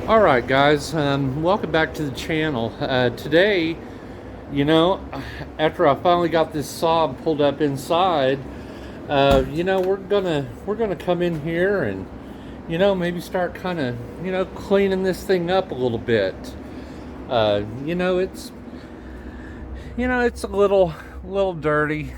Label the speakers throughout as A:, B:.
A: Alright guys, welcome back to the channel. Today, you know, after I finally got this Saab pulled up inside, we're gonna come in here and, maybe start kind of, cleaning this thing up a little bit. Uh, you know, it's, it's a little dirty.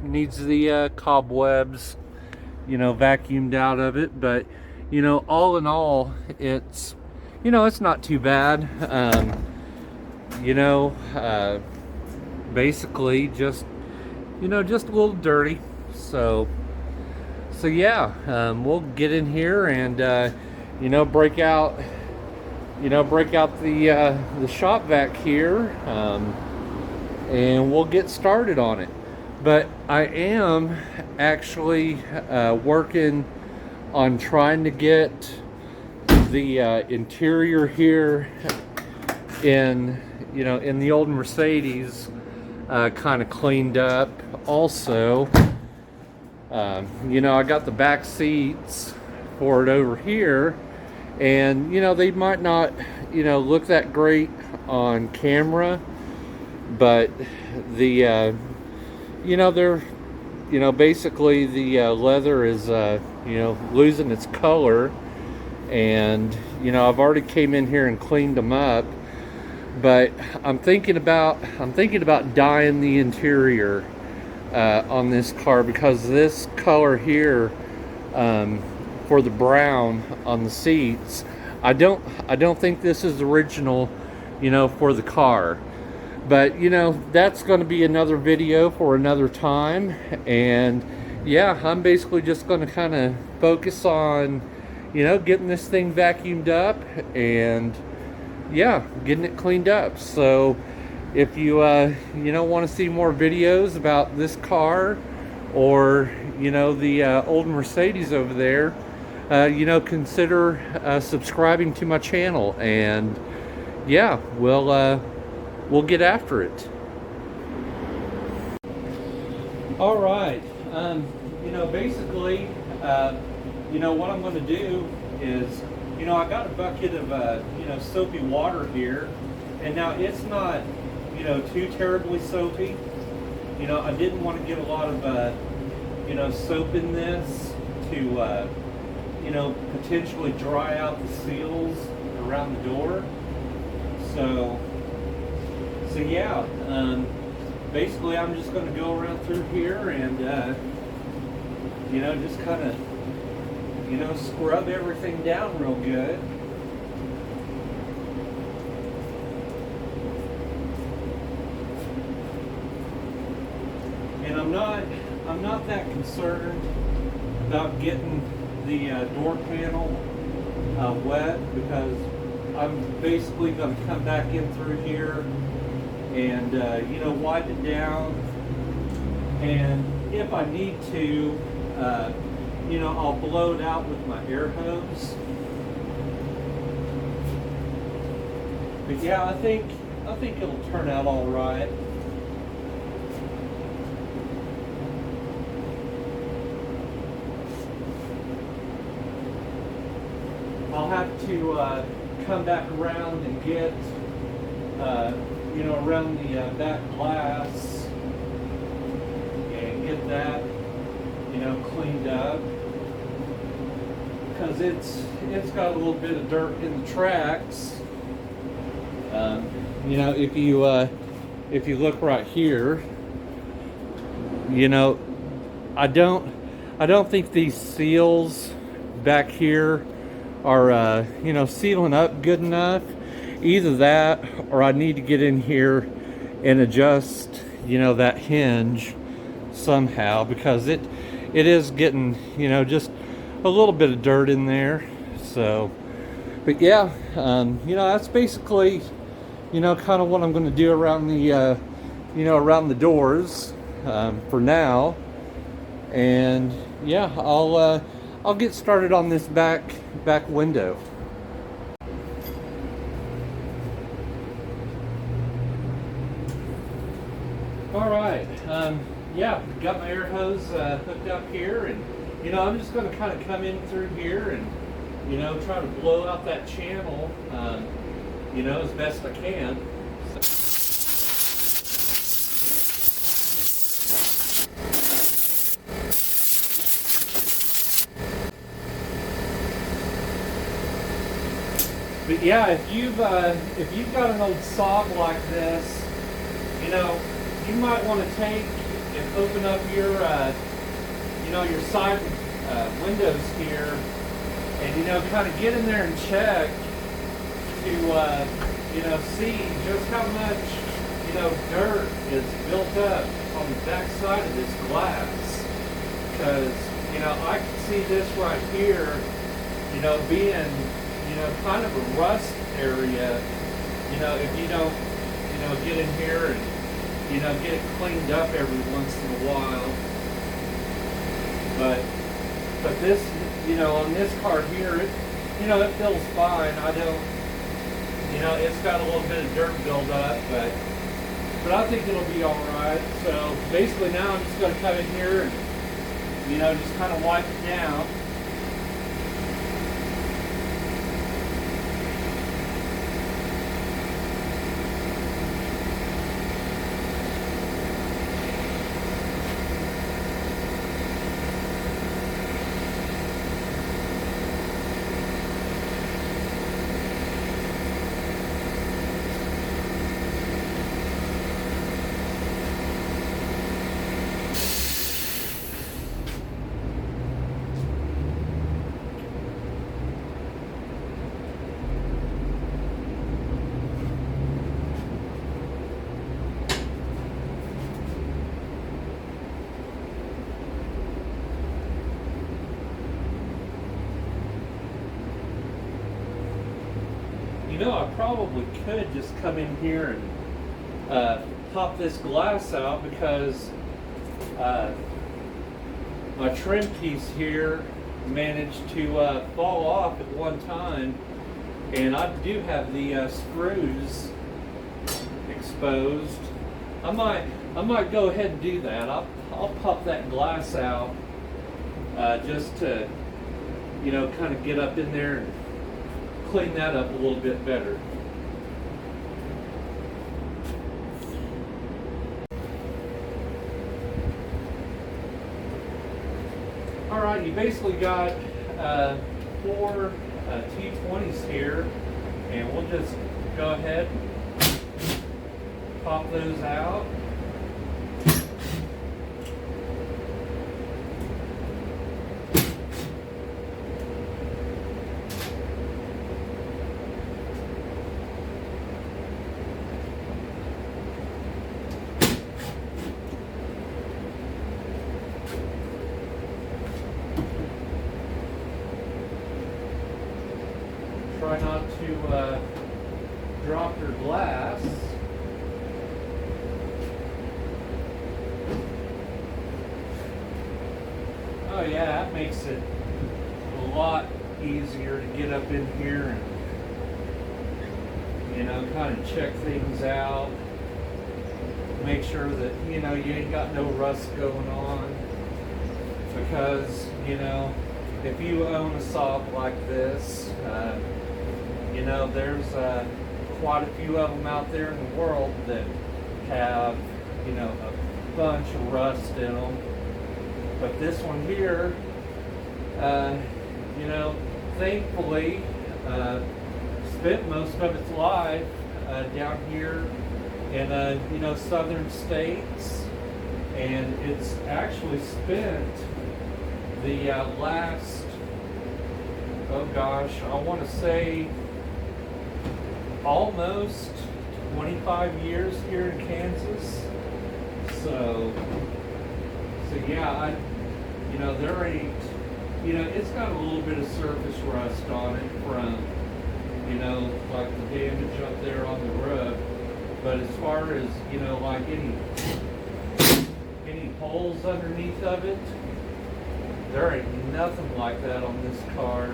A: Needs the cobwebs, vacuumed out of it, but all in all, it's not too bad. You know, uh, Basically just a little dirty. So yeah, we'll get in here and break out, the shop vac here, and we'll get started on it. But I am actually working on trying to get the interior here in the old Mercedes kind of cleaned up. Also, I got the back seats for it over here, and they might not look that great on camera, but the they're basically the leather is losing its color, and I've already came in here and cleaned them up, but I'm thinking about dyeing the interior on this car, because this color here, for the brown on the seats, I don't think this is original for the car. But that's going to be another video for another time. And yeah, I'm basically just going to kind of focus on getting this thing vacuumed up and yeah, getting it cleaned up. So if you want to see more videos about this car, or the old Mercedes over there, consider subscribing to my channel, and yeah, we'll get after it. All right. Basically, what I'm going to do is, I got a bucket of, soapy water here, and now it's not, too terribly soapy. I didn't want to get a lot of, soap in this to, potentially dry out the seals around the door. So yeah, basically I'm just going to go around through here and, just kind of, scrub everything down real good. And I'm not that concerned about getting the door panel wet, because I'm basically going to come back in through here and wipe it down, and if I need to, I'll blow it out with my air hose. But yeah, I think it'll turn out all right. I'll have to come back around and get around the back glass and get that cleaned up, because it's got a little bit of dirt in the tracks. If you look right here, I don't think these seals back here are sealing up good enough. Either that, or I need to get in here and adjust that hinge somehow, because it is getting just a little bit of dirt in there. So, but yeah, that's basically kind of what I'm going to do around the around the doors for now. And yeah, I'll get started on this back window. All right, yeah, got my air hose hooked up here, and I'm just going to kind of come in through here and you know, try to blow out that channel, you know, as best I can. But yeah, if you've got an old Saab like this, you know, you might want to take and open up your you know, your side windows here, and you know, kind of get in there and check to you know, see just how much, you know, dirt is built up on the back side of this glass. Because, you know, I can see this right here, you know, being, you know, kind of a rust area, you know, if you don't, you know, get in here and, you know, get it cleaned up every once in a while. But this, you know, on this car here, it, you know, it feels fine. I don't, you know, it's got a little bit of dirt buildup, but I think it'll be all right. So basically now I'm just going to come in here and, you know, just kind of wipe it down. You know, I probably could just come in here and pop this glass out, because my trim piece here managed to fall off at one time, and I do have the screws exposed. I might go ahead and do that. I'll pop that glass out just to, you know, kind of get up in there and clean that up a little bit better. All right, you basically got 4 T20s here, and we'll just go ahead, pop those out. Try not to drop your glass. Oh yeah, that makes it a lot easier to get up in here and, you know, kind of check things out. Make sure that, you know, you ain't got no rust going on. Because, you know, if you own a Saab like this, you know, there's quite a few of them out there in the world that have, you know, a bunch of rust in them. But this one here, you know, thankfully, spent most of its life down here in, you know, southern states, and it's actually spent the last, oh gosh, I want to say almost 25 years here in Kansas. So yeah, you know, there ain't, you know, it's got a little bit of surface rust on it from, you know, like the damage up there on the roof. But as far as, you know, like any holes underneath of it, there ain't nothing like that on this car.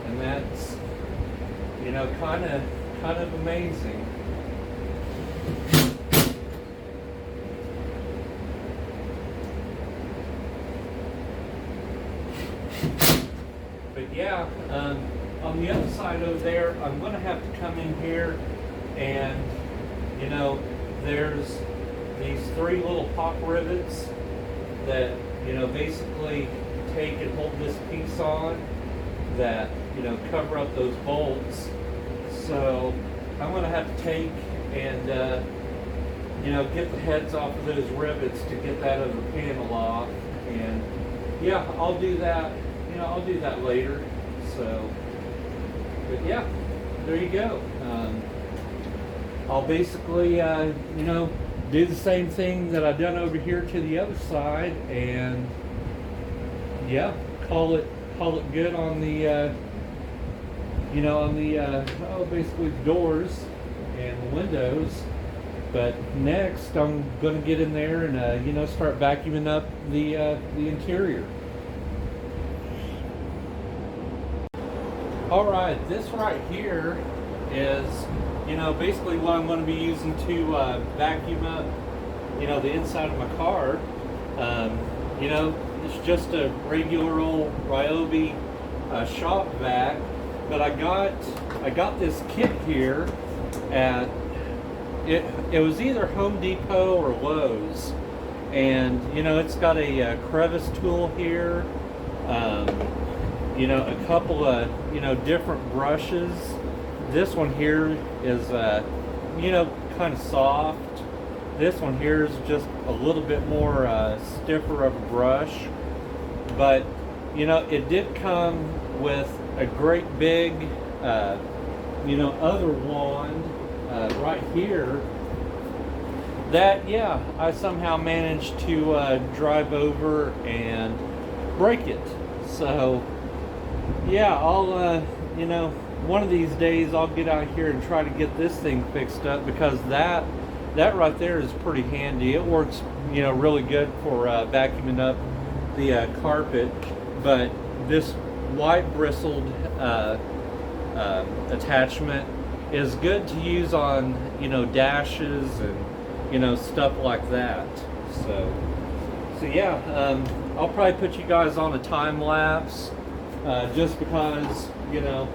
A: And that's, you know, kind of amazing. But yeah, on the other side over there, I'm going to have to come in here and, you know, there's these 3 little pop rivets that, you know, basically take and hold this piece on that, you know, cover up those bolts. So I'm going to have to take and, you know, get the heads off of those rivets to get that other panel off. And yeah, I'll do that. You know, I'll do that later. So, but yeah, there you go. I'll basically, you know, do the same thing that I've done over here to the other side, and yeah, call it good on the, you know, on the, basically the doors and the windows. But next, I'm going to get in there and, you know, start vacuuming up the interior. All right, this right here is, you know, basically what I'm going to be using to vacuum up, you know, the inside of my car. You know, it's just a regular old Ryobi shop vac, but I got this kit here at it was either Home Depot or Lowe's, and you know, it's got a crevice tool here. You know, a couple of, you know, different brushes. This one here is, you know, kind of soft. This one here is just a little bit more stiffer of a brush. But, you know, it did come with a great big, you know, other wand right here that, yeah, I somehow managed to drive over and break it. So, yeah, I'll, you know, one of these days I'll get out here and try to get this thing fixed up, because that right there is pretty handy. It works, you know, really good for vacuuming up the carpet. But this white bristled attachment is good to use on, you know, dashes and, you know, stuff like that. So yeah, I'll probably put you guys on a time lapse. Just because, you know,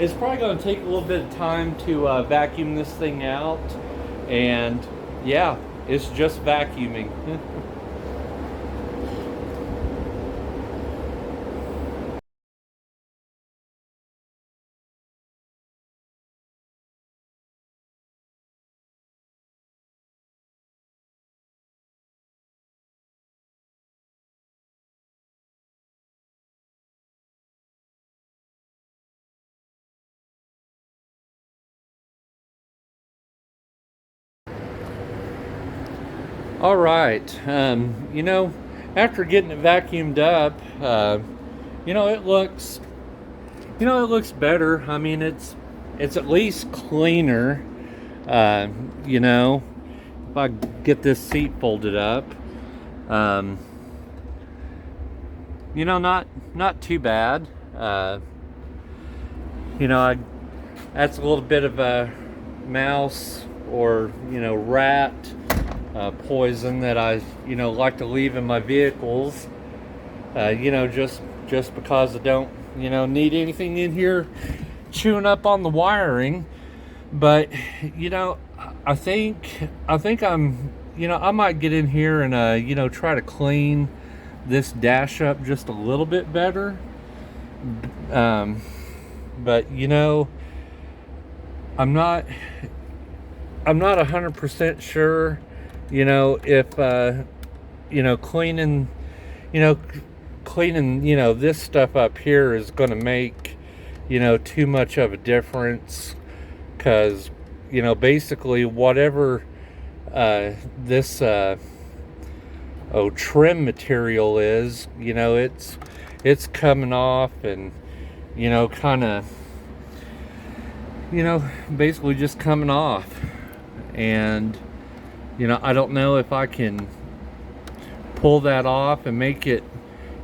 A: it's probably going to take a little bit of time to vacuum this thing out, and yeah, it's just vacuuming. All right, you know, after getting it vacuumed up, you know, it looks better. I mean, it's at least cleaner. You know, if I get this seat folded up, you know, not too bad. You know, that's a little bit of a mouse or, you know, rat poison that I, you know, like to leave in my vehicles. You know, just because I don't, you know, need anything in here chewing up on the wiring. But, you know, I think I'm, you know, I might get in here and, you know, try to clean this dash up just a little bit better. But, you know, I'm not 100% sure, you know, if, you know, cleaning, you know, this stuff up here is going to make, you know, too much of a difference. Because, you know, basically whatever this trim material is, you know, it's coming off and, you know, kind of, you know, basically just coming off. And, you know, I don't know if I can pull that off and make it,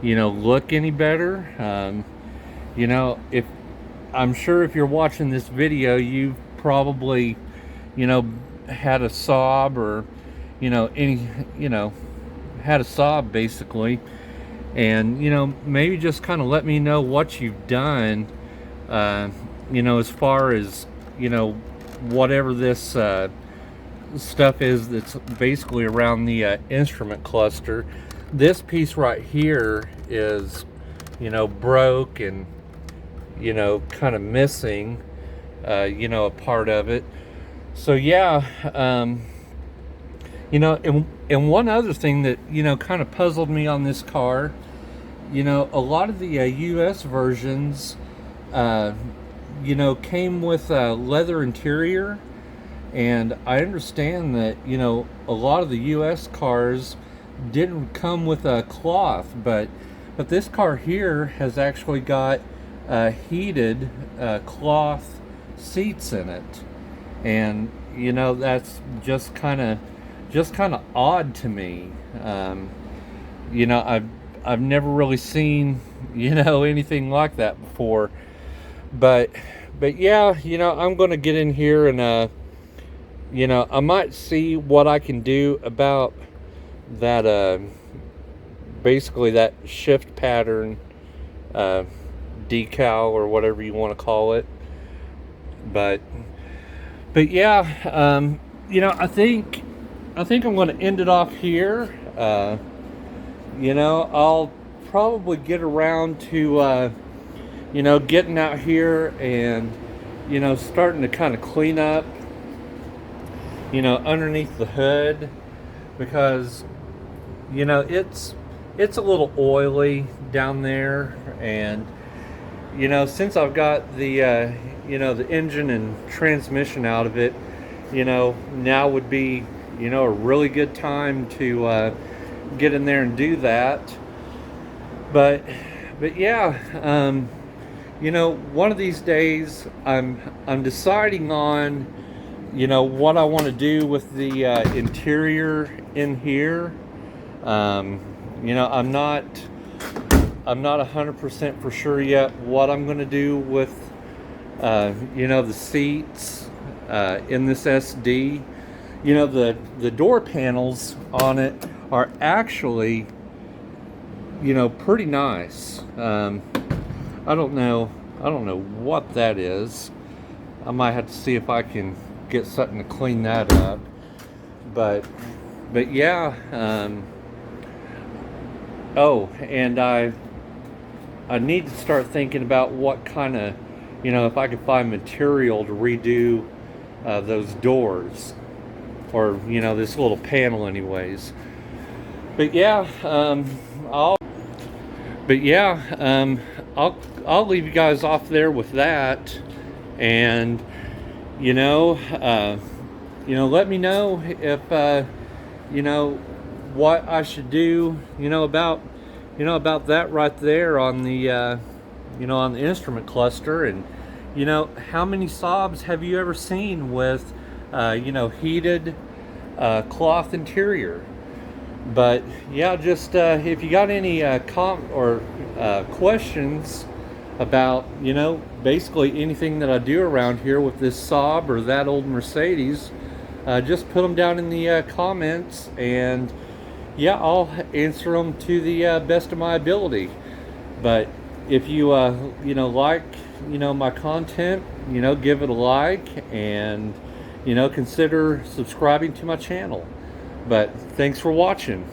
A: you know, look any better. You know, if I'm sure if you're watching this video, you've probably, you know, had a Saab or, you know, had a Saab basically. And maybe just kind of let me know what you've done, as far as whatever this stuff is that's basically around the instrument cluster. This piece right here is broke and kind of missing a part of it. So yeah, and one other thing that kind of puzzled me on this car, a lot of the US versions came with a leather interior, and I understand that a lot of the US cars didn't come with a cloth, but this car here has actually got heated cloth seats in it. And that's just kind of odd to me. I've never really seen anything like that before. But yeah, I'm going to get in here and I might see what I can do about that basically that shift pattern decal or whatever you want to call it. But yeah, I think I'm going to end it off here. I'll probably get around to getting out here and starting to kind of clean up underneath the hood, because it's a little oily down there. And since I've got the the engine and transmission out of it, now would be a really good time to get in there and do that. But yeah, one of these days I'm deciding on what I want to do with the interior in here. I'm not 100% for sure yet what I'm going to do with the seats in this SD. The door panels on it are actually pretty nice. I don't know what that is. I might have to see if I can get something to clean that up. But yeah. Oh, and I need to start thinking about what kind of, if I could find material to redo those doors, or this little panel, anyways. But yeah, I'll leave you guys off there with that, and let me know if what I should do about that right there on the on the instrument cluster. And how many Saabs have you ever seen with heated cloth interior? But yeah, just if you got any questions about basically anything that I do around here with this Saab or that old Mercedes, just put them down in the comments, and yeah, I'll answer them to the best of my ability. But if you like my content, give it a like, and consider subscribing to my channel. But thanks for watching.